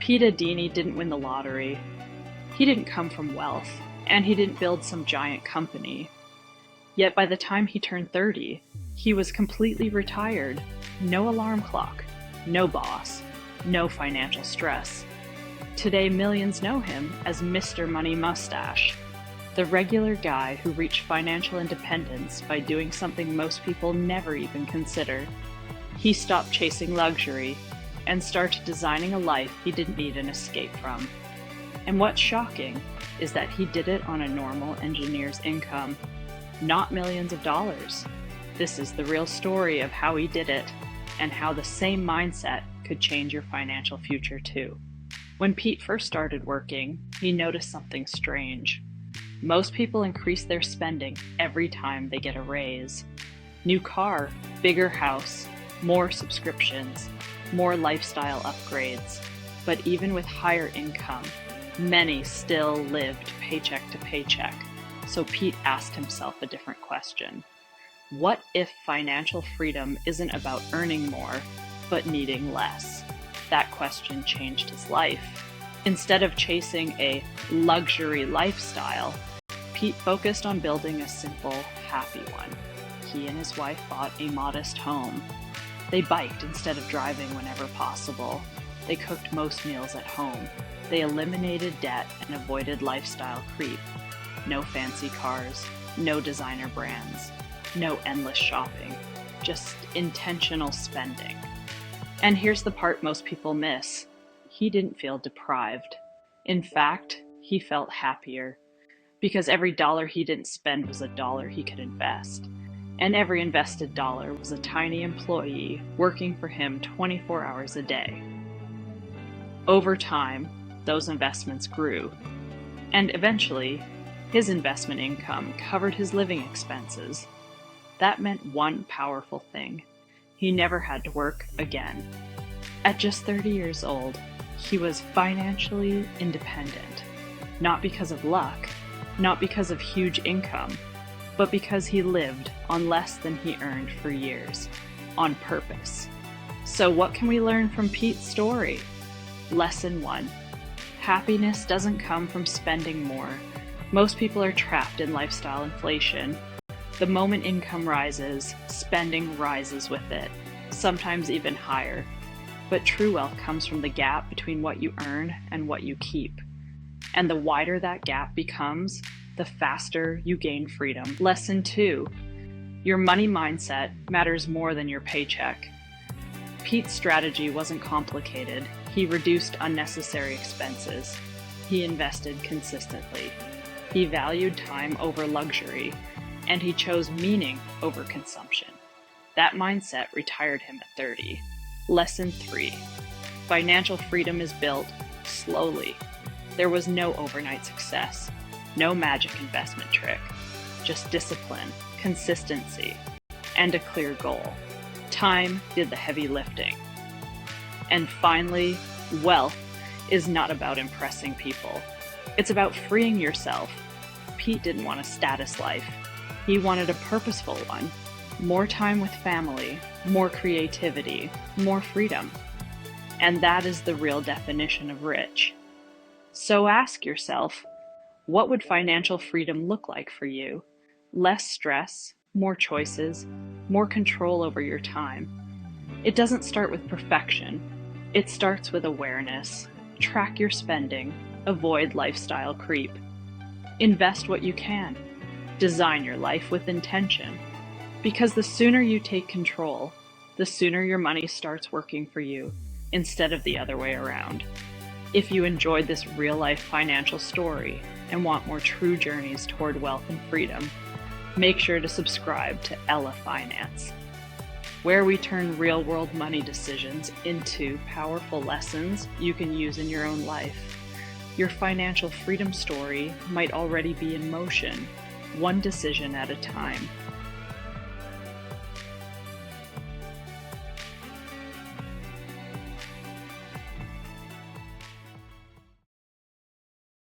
Pete Adini didn't win the lottery. He didn't come from wealth, and he didn't build some giant company. Yet by the time he turned 30, he was completely retired. No alarm clock, no boss, no financial stress. Today, millions know him as Mr. Money Mustache, the regular guy who reached financial independence by doing something most people never even consider. He stopped chasing luxury and started designing a life he didn't need an escape from. And what's shocking is that he did it on a normal engineer's income, not millions of dollars. This is the real story of how he did it and how the same mindset could change your financial future too. When Pete first started working, he noticed something strange. Most people increase their spending every time they get a raise. New car, bigger house, more subscriptions, more lifestyle upgrades. But even with higher income, many still lived paycheck to paycheck. So Pete asked himself a different question. What if financial freedom isn't about earning more, but needing less? That question changed his life. Instead of chasing a luxury lifestyle, Pete focused on building a simple, happy one. He and his wife bought a modest home. They biked instead of driving whenever possible. They cooked most meals at home. They eliminated debt and avoided lifestyle creep. No fancy cars, no designer brands, no endless shopping, just intentional spending. And here's the part most people miss. He didn't feel deprived. In fact, he felt happier because every dollar he didn't spend was a dollar he could invest. And every invested dollar was a tiny employee working for him 24 hours a day. Over time, those investments grew, and eventually, his investment income covered his living expenses. That meant one powerful thing. He never had to work again. At just 30 years old, he was financially independent, not because of luck, not because of huge income, but because he lived on less than he earned for years, on purpose. So what can we learn from Pete's story? Lesson 1. Happiness doesn't come from spending more. Most people are trapped in lifestyle inflation. The moment income rises, spending rises with it, sometimes even higher. But true wealth comes from the gap between what you earn and what you keep. And the wider that gap becomes, the faster you gain freedom. Lesson 2. Your money mindset matters more than your paycheck. Pete's strategy wasn't complicated. He reduced unnecessary expenses. He invested consistently. He valued time over luxury, and he chose meaning over consumption. That mindset retired him at 30. Lesson 3. Financial freedom is built slowly. There was no overnight success, no magic investment trick, just discipline, consistency, and a clear goal. Time did the heavy lifting. And finally, wealth is not about impressing people. It's about freeing yourself. Pete didn't want a status life. He wanted a purposeful one. More time with family, more creativity, more freedom. And that is the real definition of rich. So ask yourself, what would financial freedom look like for you? Less stress, more choices, more control over your time. It doesn't start with perfection. It starts with awareness. Track your spending. Avoid lifestyle creep. Invest what you can. Design your life with intention. Because the sooner you take control, the sooner your money starts working for you, instead of the other way around. If you enjoyed this real-life financial story and want more true journeys toward wealth and freedom, make sure to subscribe to Ella Finance, where we turn real-world money decisions into powerful lessons you can use in your own life. Your financial freedom story might already be in motion, one decision at a time.